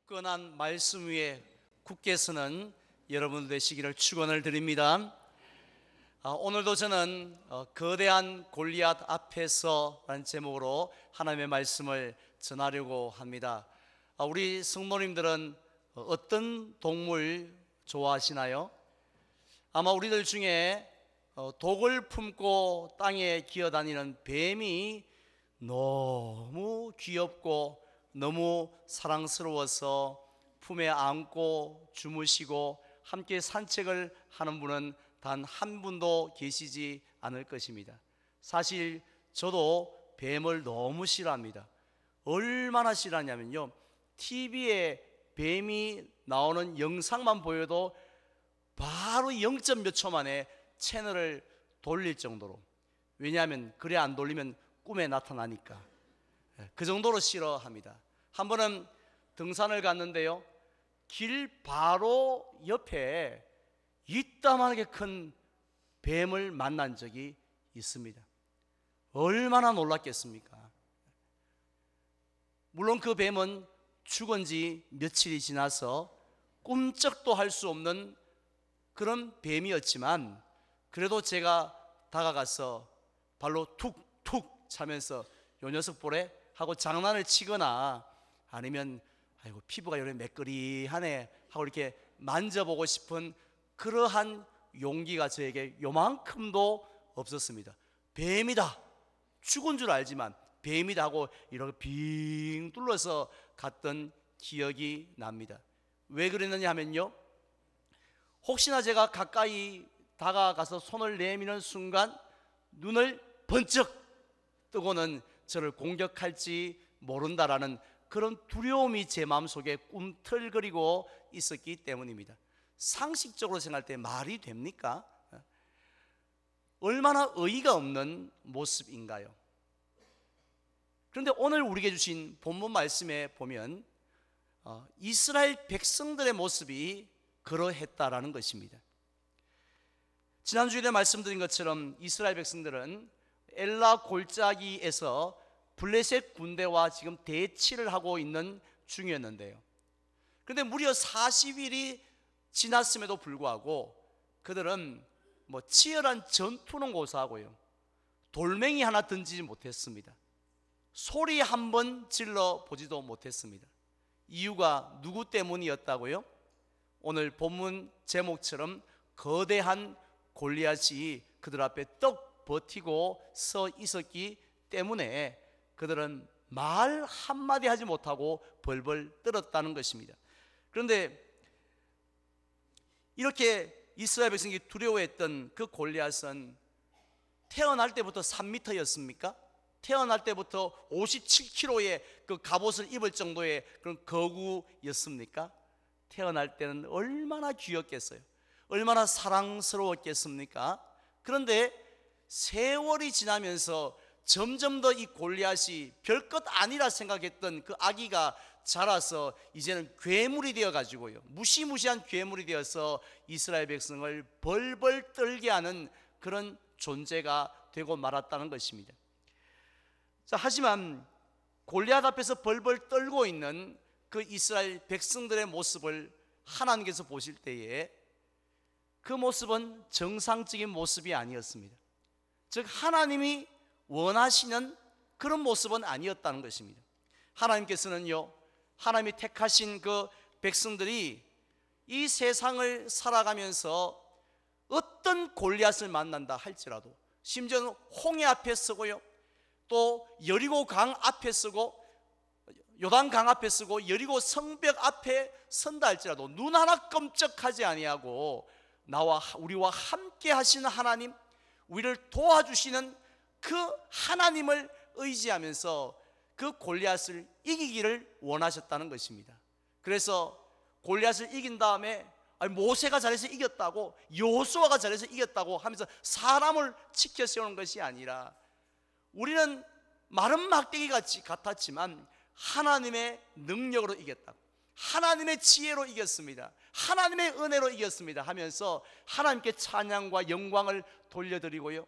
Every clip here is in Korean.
굳건한 말씀 위에 굳게 서는 여러분 되시기를 축원을 드립니다. 오늘도 저는 거대한 골리앗 앞에서라는 제목으로 하나님의 말씀을 전하려고 합니다. 우리 성도님들은 어떤 동물 좋아하시나요? 아마 우리들 중에 독을 품고 땅에 기어다니는 뱀이 너무 귀엽고 너무 사랑스러워서 품에 안고 주무시고 함께 산책을 하는 분은 단 한 분도 계시지 않을 것입니다. 사실 저도 뱀을 너무 싫어합니다. 얼마나 싫어하냐면요, TV에 뱀이 나오는 영상만 보여도 바로 0. 몇 초 만에 채널을 돌릴 정도로, 왜냐하면 그래 안 돌리면 꿈에 나타나니까 그 정도로 싫어합니다. 한 번은 등산을 갔는데요, 길 바로 옆에 이따만하게 큰 뱀을 만난 적이 있습니다. 얼마나 놀랐겠습니까? 물론 그 뱀은 죽은 지 며칠이 지나서 꿈쩍도 할 수 없는 그런 뱀이었지만, 그래도 제가 다가가서 발로 툭툭 차면서 요 녀석 보래 하고 장난을 치거나, 아니면 아이고 피부가 이렇게 매끄리하네 하고 이렇게 만져보고 싶은 그러한 용기가 저에게 요만큼도 없었습니다. 뱀이다, 죽은 줄 알지만 뱀이다 하고 이렇게 빙 뚫려서 갔던 기억이 납니다. 왜 그랬느냐 하면요, 혹시나 제가 가까이 다가가서 손을 내미는 순간 눈을 번쩍 뜨고는 저를 공격할지 모른다라는 그런 두려움이 제 마음속에 꿈틀거리고 있었기 때문입니다. 상식적으로 생각할 때 말이 됩니까? 얼마나 어이가 없는 모습인가요? 그런데 오늘 우리에게 주신 본문 말씀에 보면 이스라엘 백성들의 모습이 그러했다라는 것입니다. 지난주에 말씀드린 것처럼 이스라엘 백성들은 엘라 골짜기에서 블레셋 군대와 지금 대치를 하고 있는 중이었는데요, 그런데 무려 40일이 지났음에도 불구하고 그들은 치열한 전투는 고사하고요, 돌멩이 하나 던지지 못했습니다. 소리 한 번 질러 보지도 못했습니다. 이유가 누구 때문이었다고요? 오늘 본문 제목처럼 거대한 골리앗이 그들 앞에 떡 버티고 서 있었기 때문에 그들은 말 한마디 하지 못하고 벌벌 떨었다는 것입니다. 그런데 이렇게 이스라엘 백성이 두려워했던 그 골리앗은 태어날 때부터 3m였습니까? 태어날 때부터 57kg의 그 갑옷을 입을 정도의 그런 거구였습니까? 태어날 때는 얼마나 귀엽겠어요. 얼마나 사랑스러웠겠습니까? 그런데 세월이 지나면서 점점 더 이 골리앗이 별것 아니라 생각했던 그 아기가 자라서 이제는 괴물이 되어 가지고요, 무시무시한 괴물이 되어서 이스라엘 백성을 벌벌 떨게 하는 그런 존재가 되고 말았다는 것입니다. 자, 하지만 골리앗 앞에서 벌벌 떨고 있는 그 이스라엘 백성들의 모습을 하나님께서 보실 때에 그 모습은 정상적인 모습이 아니었습니다. 즉 하나님이 원하시는 그런 모습은 아니었다는 것입니다. 하나님께서는요, 하나님이 택하신 그 백성들이 이 세상을 살아가면서 어떤 골리앗을 만난다 할지라도, 심지어는 홍해 앞에 서고요, 또 여리고 강 앞에 서고 요단 강 앞에 서고 여리고 성벽 앞에 선다 할지라도 눈 하나 끔찍하지 아니하고 우리와 함께 하시는 하나님, 우리를 도와주시는 그 하나님을 의지하면서 그 골리앗을 이기기를 원하셨다는 것입니다. 그래서 골리앗을 이긴 다음에 모세가 잘해서 이겼다고, 여호수아가 잘해서 이겼다고 하면서 사람을 치켜 세우는 것이 아니라, 우리는 마른 막대기 같았지만 하나님의 능력으로 이겼다고, 하나님의 지혜로 이겼습니다, 하나님의 은혜로 이겼습니다 하면서 하나님께 찬양과 영광을 돌려드리고요,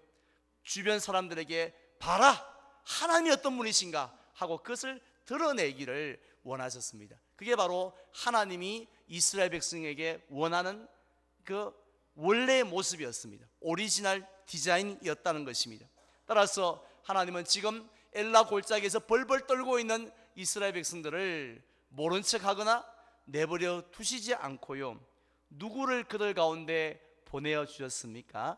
주변 사람들에게 봐라, 하나님이 어떤 분이신가 하고 그것을 드러내기를 원하셨습니다. 그게 바로 하나님이 이스라엘 백성에게 원하는 그 원래의 모습이었습니다. 오리지널 디자인이었다는 것입니다. 따라서 하나님은 지금 엘라 골짜기에서 벌벌 떨고 있는 이스라엘 백성들을 모른 척하거나 내버려 두시지 않고요, 누구를 그들 가운데 보내어 주셨습니까?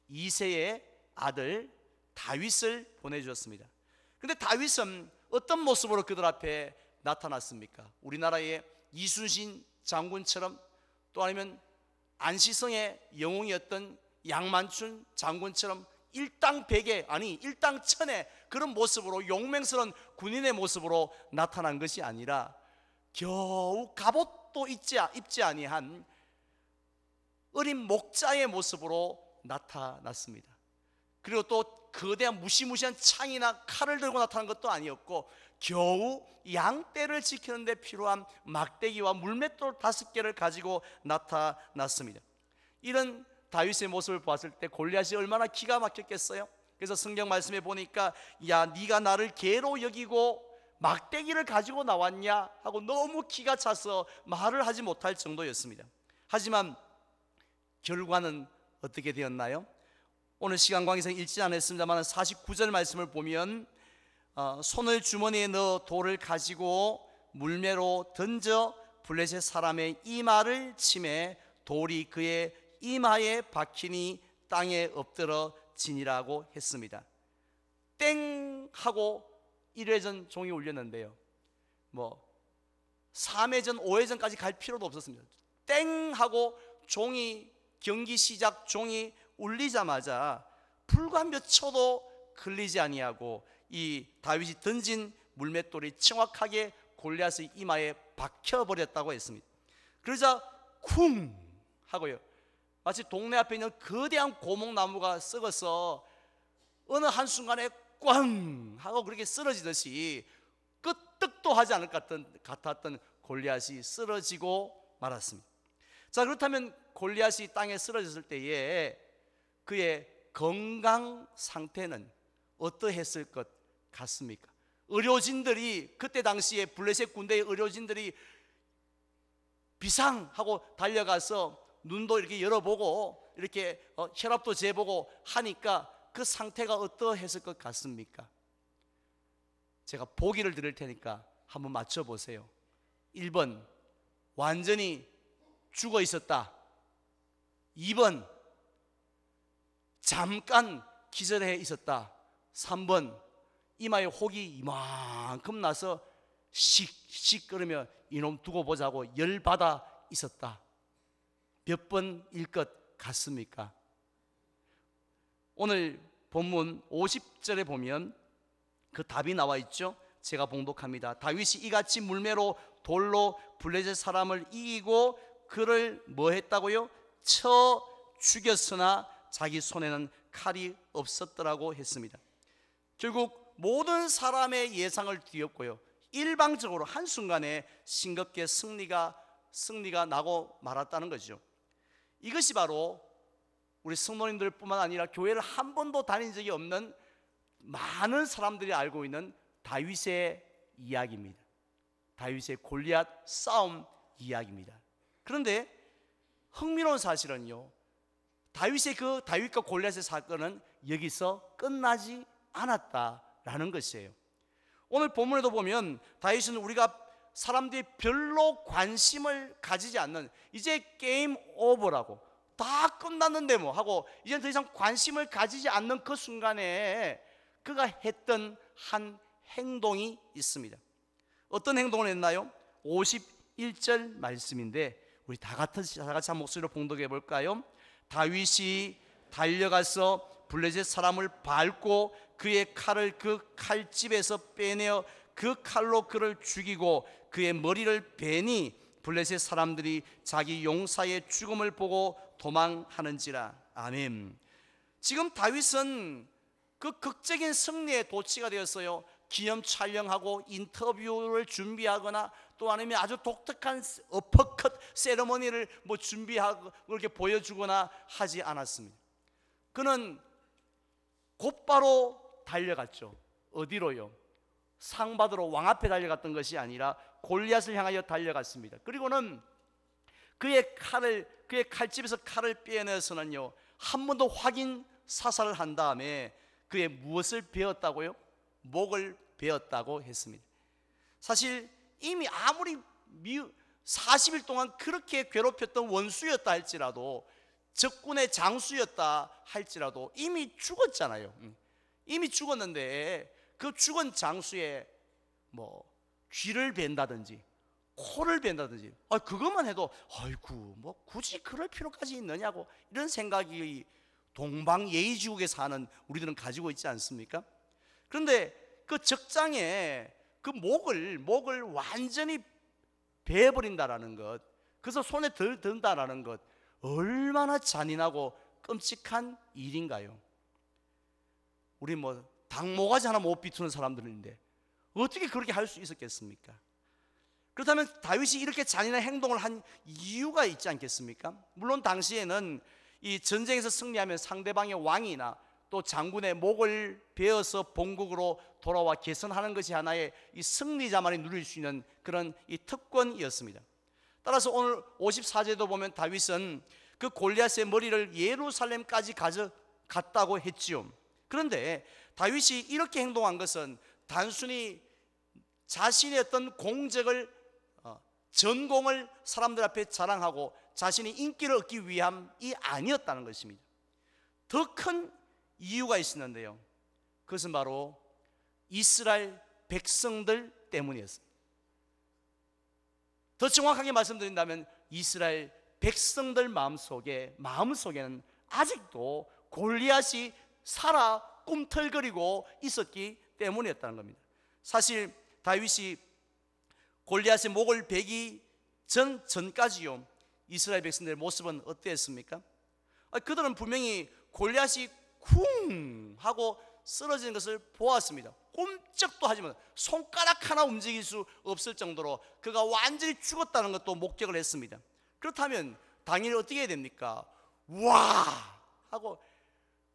이새의 아들 다윗을 보내주셨습니다. 그런데 다윗은 어떤 모습으로 그들 앞에 나타났습니까? 우리나라의 이순신 장군처럼, 또 아니면 안시성의 영웅이었던 양만춘 장군처럼 일당백의, 아니 일당천의 그런 모습으로, 용맹스러운 군인의 모습으로 나타난 것이 아니라 겨우 갑옷도 입지 아니한 어린 목자의 모습으로 나타났습니다. 그리고 또 거대한 무시무시한 창이나 칼을 들고 나타난 것도 아니었고, 겨우 양떼를 지키는 데 필요한 막대기와 물맷돌 5개를 가지고 나타났습니다. 이런 다윗의 모습을 보았을 때 골리앗이 얼마나 기가 막혔겠어요? 그래서 성경 말씀에 보니까, 야, 네가 나를 개로 여기고 막대기를 가지고 나왔냐 하고 너무 기가 차서 말을 하지 못할 정도였습니다. 하지만 결과는 어떻게 되었나요? 오늘 시간 관계상 읽지 않았습니다만 49절 말씀을 보면, 손을 주머니에 넣어 돌을 가지고 물매로 던져 블레셋 사람의 이마를 치매 돌이 그의 이마에 박히니 땅에 엎드러 지니라고 했습니다. 땡 하고 1회전 종이 울렸는데요, 3회전 5회전까지 갈 필요도 없었습니다. 땡 하고 종이, 경기 시작 종이 울리자마자 불과 몇 초도 걸리지 아니하고 이 다윗이 던진 물맷돌이 정확하게 골리앗의 이마에 박혀버렸다고 했습니다. 그러자 쿵 하고요, 마치 동네 앞에 있는 거대한 고목나무가 썩어서 어느 한순간에 꽝 하고 그렇게 쓰러지듯이 끄떡도 하지 않을 것 같았던 골리앗이 쓰러지고 말았습니다. 자, 그렇다면 골리앗이 땅에 쓰러졌을 때에 그의 건강 상태는 어떠했을 것 같습니까? 의료진들이, 그때 당시에 블레셋 군대의 의료진들이 비상하고 달려가서 눈도 이렇게 열어보고 이렇게 혈압도 재보고 하니까 그 상태가 어떠했을 것 같습니까? 제가 보기를 드릴 테니까 한번 맞춰보세요. 1번 완전히 죽어 있었다. 2번 잠깐 기절해 있었다. 3번 이마에 혹이 이만큼 나서 씩씩 끓으며 이놈 두고 보자고 열받아 있었다. 몇 번일 것 같습니까? 오늘 본문 50절에 보면 그 답이 나와 있죠. 제가 봉독합니다. 다윗이 이같이 물매로 돌로 블레셋 사람을 이기고 그를 뭐 했다고요? 쳐 죽였으나 자기 손에는 칼이 없었더라고 했습니다. 결국 모든 사람의 예상을 뒤엎고요, 일방적으로 한순간에 싱겁게 승리가 나고 말았다는 거죠. 이것이 바로 우리 성도님들 뿐만 아니라 교회를 한 번도 다닌 적이 없는 많은 사람들이 알고 있는 다윗의 이야기입니다. 다윗의 골리앗 싸움 이야기입니다. 그런데 흥미로운 사실은요, 다윗과 골리앗의 사건은 여기서 끝나지 않았다라는 것이에요. 오늘 본문에도 보면 다윗은 우리가 사람들이 별로 관심을 가지지 않는, 이제 게임 오버라고, 다 끝났는데 뭐 하고 이제 더 이상 관심을 가지지 않는 그 순간에 그가 했던 한 행동이 있습니다. 어떤 행동을 했나요? 51절 말씀인데 우리 다 같이 한 목소리로 봉독해 볼까요? 다윗이 달려가서 블레셋 사람을 밟고 그의 칼을 그 칼집에서 빼내어 그 칼로 그를 죽이고 그의 머리를 베니 블레셋 사람들이 자기 용사의 죽음을 보고 도망하는지라. 아멘. 지금 다윗은 그 극적인 승리에 도취가 되었어요. 기념 촬영하고 인터뷰를 준비하거나 또 아니면 아주 독특한 어퍼컷 세레머니를 준비하고 그렇게 보여주거나 하지 않았습니다. 그는 곧바로 달려갔죠. 어디로요? 상 받으러 왕 앞에 달려갔던 것이 아니라 골리앗을 향하여 달려갔습니다. 그리고는 그의 칼집에서 칼을 빼내서는요, 한 번 더 확인 사살을 한 다음에 그의 무엇을 베었다고요? 목을 베었다고 했습니다. 사실 이미 아무리 40일 동안 그렇게 괴롭혔던 원수였다 할지라도, 적군의 장수였다 할지라도 이미 죽었잖아요. 이미 죽었는데 그 죽은 장수의 귀를 벤다든지 코를 벤다든지, 그것만 해도 아이고 굳이 그럴 필요까지 있느냐고, 이런 생각이 동방예의지국에 사는 우리들은 가지고 있지 않습니까? 그런데 그 적장에 그 목을 완전히 베어버린다라는 것, 그래서 손에 든다라는 것, 얼마나 잔인하고 끔찍한 일인가요? 우리 닭모가지 하나 못 비투는 사람들인데 어떻게 그렇게 할 수 있었겠습니까? 그렇다면 다윗이 이렇게 잔인한 행동을 한 이유가 있지 않겠습니까? 물론 당시에는 이 전쟁에서 승리하면 상대방의 왕이나 또 장군의 목을 베어서 본국으로 돌아와 개선하는 것이 하나의 이 승리자만이 누릴 수 있는 그런 이 특권이었습니다. 따라서 오늘 54절도 보면 다윗은 그 골리앗의 머리를 예루살렘까지 가져갔다고 했지요. 그런데 다윗이 이렇게 행동한 것은 단순히 자신의 어떤 공적을, 전공을 사람들 앞에 자랑하고 자신의 인기를 얻기 위함이 아니었다는 것입니다. 더 큰 이유가 있었는데요, 그것은 바로 이스라엘 백성들 때문이었습니다. 더 정확하게 말씀드린다면 이스라엘 백성들 마음속에는 아직도 골리앗이 살아 꿈틀거리고 있었기 때문이었다는 겁니다. 사실 다윗이 골리앗의 목을 베기 전까지요, 이스라엘 백성들의 모습은 어땠습니까? 그들은 분명히 골리앗이 쿵 하고 쓰러지는 것을 보았습니다. 꼼짝도 하지 못하고 손가락 하나 움직일 수 없을 정도로 그가 완전히 죽었다는 것도 목격을 했습니다. 그렇다면 당연히 어떻게 해야 됩니까? 와 하고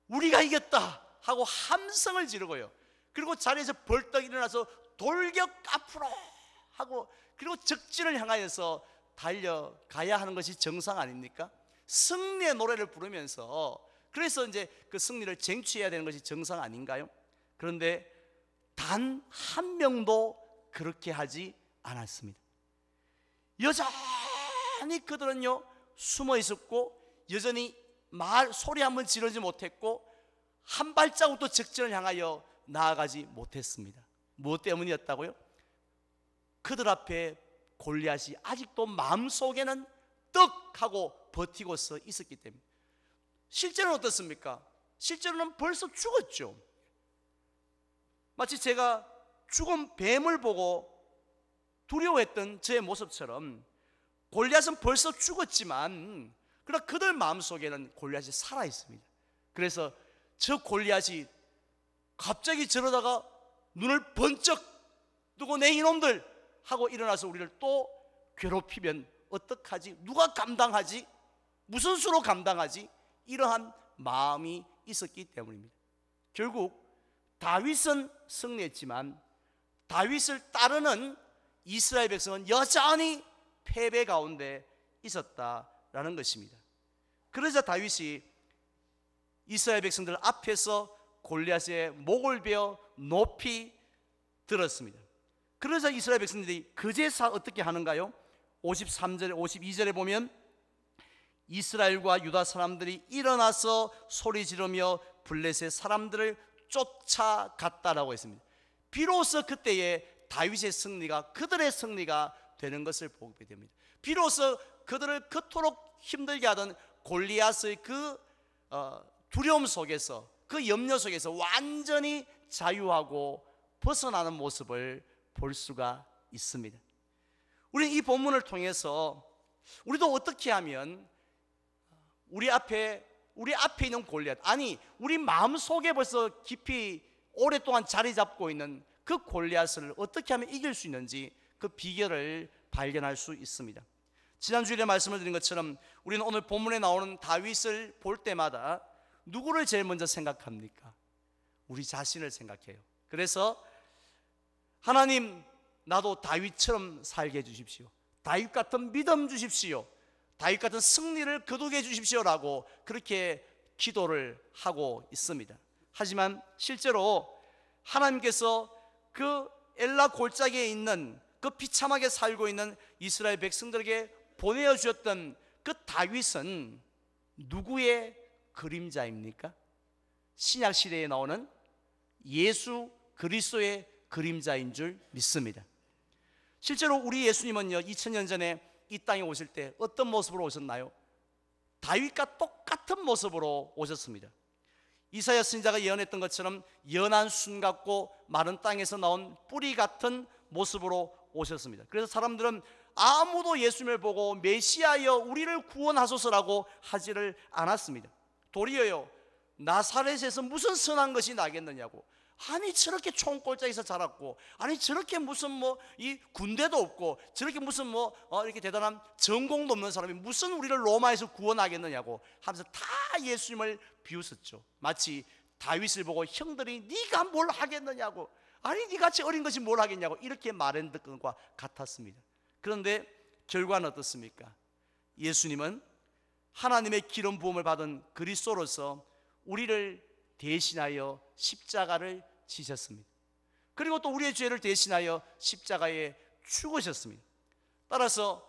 우리가 이겼다 하고 함성을 지르고요, 그리고 자리에서 벌떡 일어나서 돌격 앞으로 하고, 그리고 적진을 향하여서 달려가야 하는 것이 정상 아닙니까? 승리의 노래를 부르면서, 그래서 이제 그 승리를 쟁취해야 되는 것이 정상 아닌가요? 그런데 단 한 명도 그렇게 하지 않았습니다. 여전히 그들은요 숨어 있었고, 여전히 소리 한번 지르지 못했고, 한 발자국도 적진을 향하여 나아가지 못했습니다. 무엇 때문이었다고요? 그들 앞에 골리앗이 아직도 마음속에는 떡 하고 버티고서 있었기 때문에. 실제로는 어떻습니까? 실제로는 벌써 죽었죠. 마치 제가 죽은 뱀을 보고 두려워했던 저의 모습처럼 골리앗은 벌써 죽었지만, 그러나 그들 마음속에는 골리앗이 살아있습니다. 그래서 저 골리앗이 갑자기 저러다가 눈을 번쩍 뜨고 내 이놈들 하고 일어나서 우리를 또 괴롭히면 어떡하지? 누가 감당하지? 무슨 수로 감당하지? 이러한 마음이 있었기 때문입니다. 결국 다윗은 승리했지만 다윗을 따르는 이스라엘 백성은 여전히 패배 가운데 있었다라는 것입니다. 그러자 다윗이 이스라엘 백성들 앞에서 골리앗의 목을 베어 높이 들었습니다. 그러자 이스라엘 백성들이 그제서 어떻게 하는가요? 53절에 52절에 보면 이스라엘과 유다 사람들이 일어나서 소리 지르며 블레셋 사람들을 쫓아갔다라고 했습니다. 비로소 그때에 다윗의 승리가 그들의 승리가 되는 것을 보게 됩니다. 비로소 그들을 그토록 힘들게 하던 골리앗의 그 두려움 속에서, 그 염려 속에서 완전히 자유하고 벗어나는 모습을 볼 수가 있습니다. 우리는 이 본문을 통해서 우리도 어떻게 하면 우리 앞에 있는 골리앗, 아니 우리 마음속에 벌써 깊이 오랫동안 자리 잡고 있는 그 골리앗을 어떻게 하면 이길 수 있는지 그 비결을 발견할 수 있습니다. 지난주에 말씀을 드린 것처럼 우리는 오늘 본문에 나오는 다윗을 볼 때마다 누구를 제일 먼저 생각합니까? 우리 자신을 생각해요. 그래서 하나님, 나도 다윗처럼 살게 해주십시오. 다윗 같은 믿음 주십시오. 다윗 같은 승리를 거두게 해주십시오라고 그렇게 기도를 하고 있습니다. 하지만 실제로 하나님께서 그 엘라 골짜기에 있는 그 비참하게 살고 있는 이스라엘 백성들에게 보내어 주셨던 그 다윗은 누구의 그림자입니까? 신약 시대에 나오는 예수 그리스도의 그림자인 줄 믿습니다. 실제로 우리 예수님은요, 2000년 전에 이 땅에 오실 때 어떤 모습으로 오셨나요? 다윗과 똑같은 모습으로 오셨습니다. 이사야 선지자가 예언했던 것처럼 연한 순 같고 마른 땅에서 나온 뿌리 같은 모습으로 오셨습니다. 그래서 사람들은 아무도 예수님을 보고 메시아여 우리를 구원하소서라고 하지를 않았습니다. 도리어요, 나사렛에서 무슨 선한 것이 나겠느냐고, 아니 저렇게 총골짜기에서 자랐고, 아니 저렇게 무슨 이 군대도 없고, 저렇게 무슨 이렇게 대단한 전공도 없는 사람이 무슨 우리를 로마에서 구원하겠느냐고 하면서 다 예수님을 비웃었죠. 마치 다윗을 보고 형들이 네가 뭘 하겠느냐고, 아니 네같이 어린 것이 뭘 하겠냐고 이렇게 말한 것과 같았습니다. 그런데 결과는 어떻습니까? 예수님은 하나님의 기름 부음을 받은 그리스도로서 우리를 대신하여 십자가를 지셨습니다. 그리고 또 우리의 죄를 대신하여 십자가에 죽으셨습니다. 따라서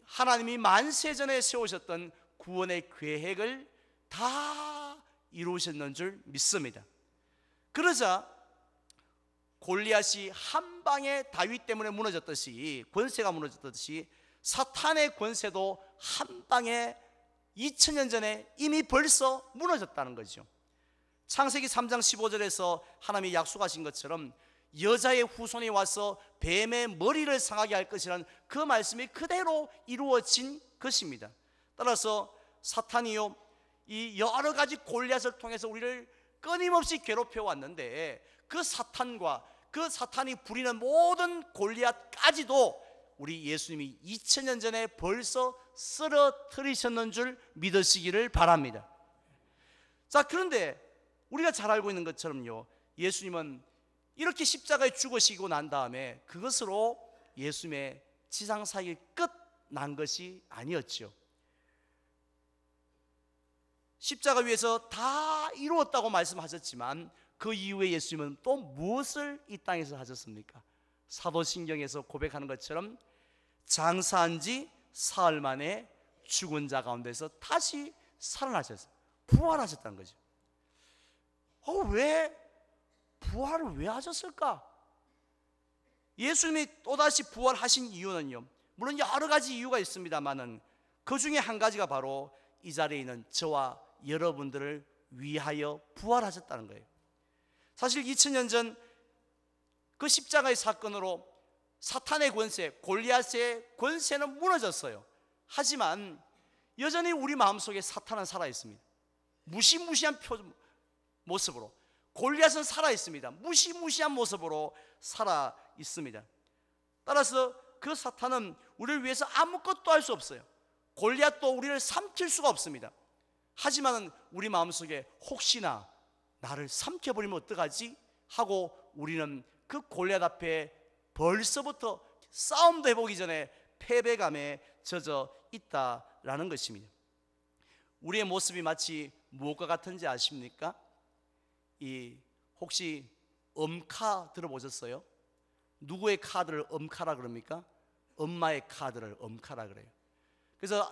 하나님이 만세전에 세우셨던 구원의 계획을 다 이루셨는 줄 믿습니다. 그러자 골리앗이 한 방에 다윗 때문에 무너졌듯이, 권세가 무너졌듯이 사탄의 권세도 한 방에 2000년 전에 이미 벌써 무너졌다는 거죠. 창세기 3장 15절에서 하나님이 약속하신 것처럼 여자의 후손이 와서 뱀의 머리를 상하게 할 것이라는 그 말씀이 그대로 이루어진 것입니다. 따라서 사탄이요, 이 여러 가지 골리앗을 통해서 우리를 끊임없이 괴롭혀 왔는데, 그 사탄과 그 사탄이 부리는 모든 골리앗까지도 우리 예수님이 2000년 전에 벌써 쓰러뜨리셨는 줄 믿으시기를 바랍니다. 자, 그런데 우리가 잘 알고 있는 것처럼요, 예수님은 이렇게 십자가에 죽으시고 난 다음에 그것으로 예수님의 지상사역이 끝난 것이 아니었죠. 십자가 위에서 다 이루었다고 말씀하셨지만 그 이후에 예수님은 또 무엇을 이 땅에서 하셨습니까? 사도신경에서 고백하는 것처럼 장사한 지 사흘 만에 죽은 자 가운데서 다시 살아나셨어요. 부활하셨다는 거죠. 왜 부활을 왜 하셨을까? 예수님이 또다시 부활하신 이유는요, 물론 여러 가지 이유가 있습니다만은 그 중에 한 가지가 바로 이 자리에 있는 저와 여러분들을 위하여 부활하셨다는 거예요. 사실 2000년 전 그 십자가의 사건으로 사탄의 권세, 골리앗의 권세는 무너졌어요. 하지만 여전히 우리 마음속에 사탄은 살아있습니다. 무시무시한 모습으로. 골리앗은 살아있습니다. 무시무시한 모습으로 살아있습니다. 따라서 그 사탄은 우리를 위해서 아무것도 할 수 없어요. 골리앗도 우리를 삼킬 수가 없습니다. 하지만 우리 마음속에 혹시나 나를 삼켜버리면 어떡하지? 하고 우리는 그 골리앗 앞에 벌써부터 싸움도 해보기 전에 패배감에 젖어 있다라는 것입니다. 우리의 모습이 마치 무엇과 같은지 아십니까? 혹시 엄카 들어보셨어요? 누구의 카드를 엄카라 그럽니까? 엄마의 카드를 엄카라 그래요. 그래서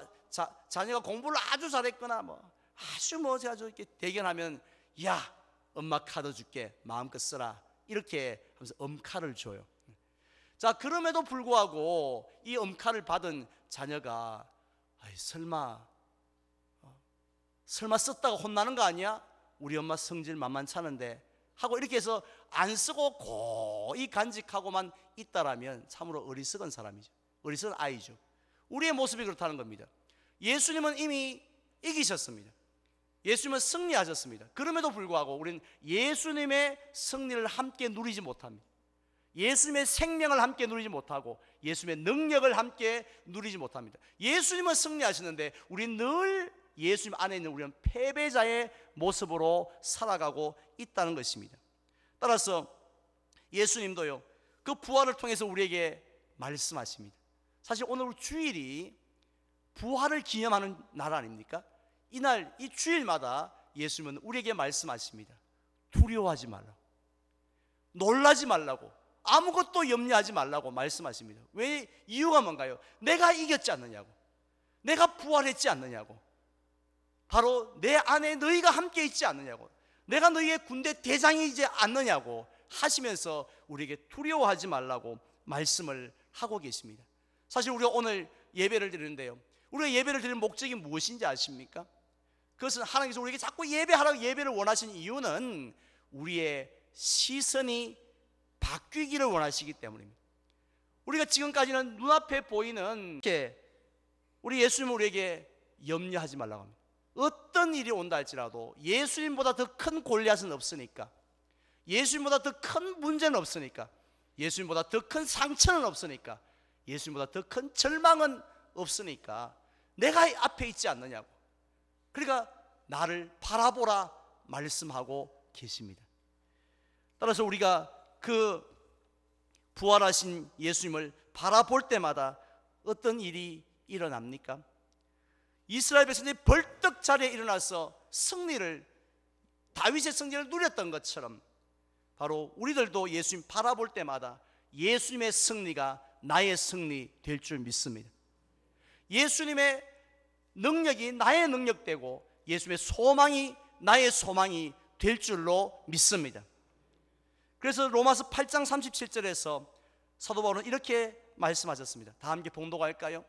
자녀가 공부를 아주 잘했거나 아주 이렇게 대견하면, 야, 엄마 카드 줄게, 마음껏 써라, 이렇게 하면서 엄카를 줘요. 자, 그럼에도 불구하고 이 엄카를 받은 자녀가 설마 썼다가 혼나는 거 아니야? 우리 엄마 성질 만만찮은데 하고 이렇게 해서 안 쓰고 고이 간직하고만 있다라면 참으로 어리석은 사람이죠. 어리석은 아이죠. 우리의 모습이 그렇다는 겁니다. 예수님은 이미 이기셨습니다. 예수님은 승리하셨습니다. 그럼에도 불구하고 우리는 예수님의 승리를 함께 누리지 못합니다. 예수님의 생명을 함께 누리지 못하고 예수님의 능력을 함께 누리지 못합니다. 예수님은 승리하시는데 우리는 늘 예수님 안에 있는 우리는 패배자의 모습으로 살아가고 있다는 것입니다. 따라서 예수님도요, 그 부활을 통해서 우리에게 말씀하십니다. 사실 오늘 주일이 부활을 기념하는 날 아닙니까? 이날 이 주일마다 예수님은 우리에게 말씀하십니다. 두려워하지 말라고, 놀라지 말라고, 아무것도 염려하지 말라고 말씀하십니다. 왜? 이유가 뭔가요? 내가 이겼지 않느냐고, 내가 부활했지 않느냐고, 바로 내 안에 너희가 함께 있지 않느냐고, 내가 너희의 군대 대장이지 않느냐고 하시면서 우리에게 두려워하지 말라고 말씀을 하고 계십니다. 사실 우리가 오늘 예배를 드리는데요, 우리가 예배를 드리는 목적이 무엇인지 아십니까? 그것은 하나님께서 우리에게 자꾸 예배하라고 예배를 원하신 이유는 우리의 시선이 바뀌기를 원하시기 때문입니다. 우리가 지금까지는 눈앞에 보이는 우리 예수님은 우리에게 염려하지 말라고 합니다. 어떤 일이 온다 할지라도 예수님보다 더 큰 골리앗은 없으니까, 예수님보다 더 큰 문제는 없으니까, 예수님보다 더 큰 상처는 없으니까, 예수님보다 더 큰 절망은 없으니까 내가 앞에 있지 않느냐고, 그러니까 나를 바라보라 말씀하고 계십니다. 따라서 우리가 그 부활하신 예수님을 바라볼 때마다 어떤 일이 일어납니까? 이스라엘 백성들이 벌떡 자리에 일어나서 다윗의 승리를 누렸던 것처럼 바로 우리들도 예수님 바라볼 때마다 예수님의 승리가 나의 승리 될 줄 믿습니다. 예수님의 능력이 나의 능력되고 예수님의 소망이 나의 소망이 될 줄로 믿습니다. 그래서 로마서 8장 37절에서 사도 바울은 이렇게 말씀하셨습니다. 다 함께 봉독할까요?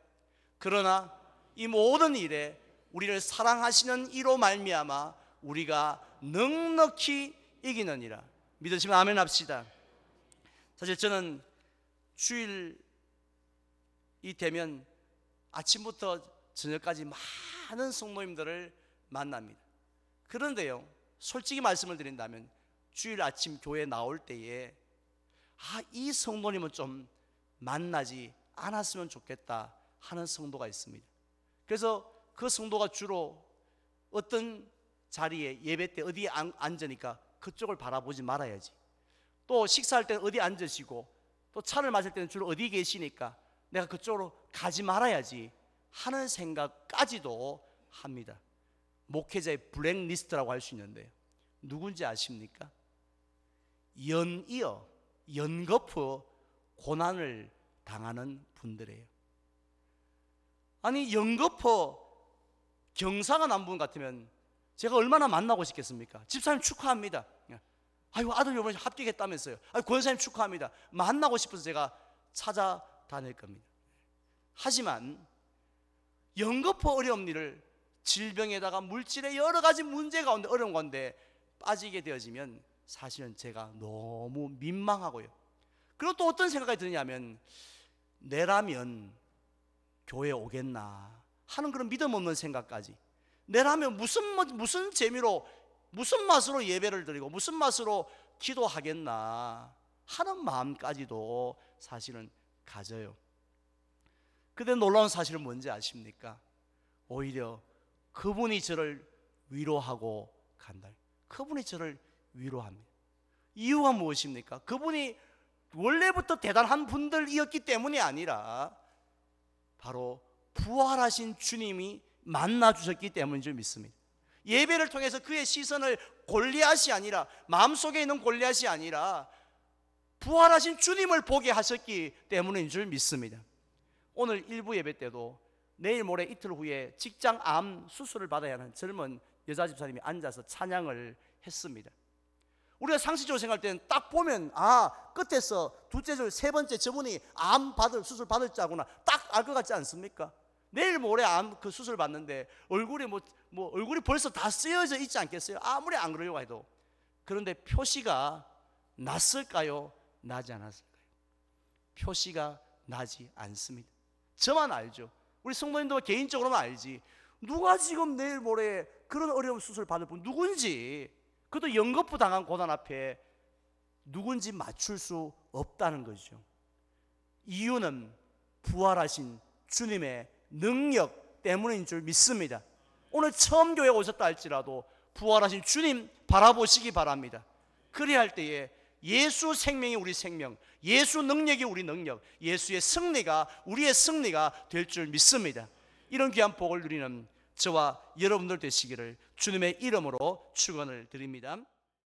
그러나 이 모든 일에 우리를 사랑하시는 이로 말미암아 우리가 넉넉히 이기느니라. 믿으시면 아멘 합시다. 사실 저는 주일이 되면 아침부터 저녁까지 많은 성도님들을 만납니다. 그런데요, 솔직히 말씀을 드린다면 주일 아침 교회에 나올 때에 이 성도님은 좀 만나지 않았으면 좋겠다 하는 성도가 있습니다. 그래서 그 성도가 주로 어떤 자리에 예배 때 어디에 앉으니까 그쪽을 바라보지 말아야지, 또 식사할 때는 어디 앉으시고 또 차를 마실 때는 주로 어디 계시니까 내가 그쪽으로 가지 말아야지 하는 생각까지도 합니다. 목회자의 블랙리스트라고 할 수 있는데요, 누군지 아십니까? 연거푸 고난을 당하는 분들이에요. 아니, 연거푸 경사가 난 분 같으면 제가 얼마나 만나고 싶겠습니까? 집사님 축하합니다. 아이고, 아들 이번에 합격했다면서요. 아이고, 권사님 축하합니다. 만나고 싶어서 제가 찾아다닐 겁니다. 하지만 연거푸 어려운 일을, 질병에다가 물질의 여러 가지 문제 가운데 어려운 건데 빠지게 되어지면 사실은 제가 너무 민망하고요. 그리고 또 어떤 생각이 드냐면 내라면 교회에 오겠나 하는 그런 믿음 없는 생각까지, 내라면 무슨 재미로, 무슨 맛으로 예배를 드리고 무슨 맛으로 기도하겠나 하는 마음까지도 사실은 가져요. 그런데 놀라운 사실은 뭔지 아십니까? 오히려 그분이 저를 위로하고 간다. 그분이 저를 위로합니다. 이유가 무엇입니까? 그분이 원래부터 대단한 분들이었기 때문이 아니라 바로 부활하신 주님이 만나주셨기 때문인 줄 믿습니다. 예배를 통해서 그의 시선을 골리앗이 아니라, 마음속에 있는 골리앗이 아니라 부활하신 주님을 보게 하셨기 때문인 줄 믿습니다. 오늘 일부 예배 때도 내일 모레 이틀 후에 직장 암 수술을 받아야 하는 젊은 여자 집사님이 앉아서 찬양을 했습니다. 우리가 상식적으로 생각할 때는 딱 보면 끝에서 둘째 줄 세 번째 저분이 암 수술 받을 자구나 딱 알 것 같지 않습니까? 내일 모레 암 그 수술 받는데 얼굴이 얼굴이 벌써 다 쓰여져 있지 않겠어요? 아무리 안 그러려고 해도. 그런데 표시가 났을까요? 나지 않았을까요? 표시가 나지 않습니다. 저만 알죠. 우리 성도님도 개인적으로만 알지, 누가 지금 내일 모레 그런 어려운 수술 받을 분 누군지, 그것도 연거푸 당한 고난 앞에 누군지 맞출 수 없다는 거죠. 이유는 부활하신 주님의 능력 때문인 줄 믿습니다. 오늘 처음 교회에 오셨다 할지라도 부활하신 주님 바라보시기 바랍니다. 그래야 할 때에 예수 생명이 우리 생명, 예수 능력이 우리 능력, 예수의 승리가 우리의 승리가 될 줄 믿습니다. 이런 귀한 복을 누리는 저와 여러분들 되시기를 주님의 이름으로 축원을 드립니다.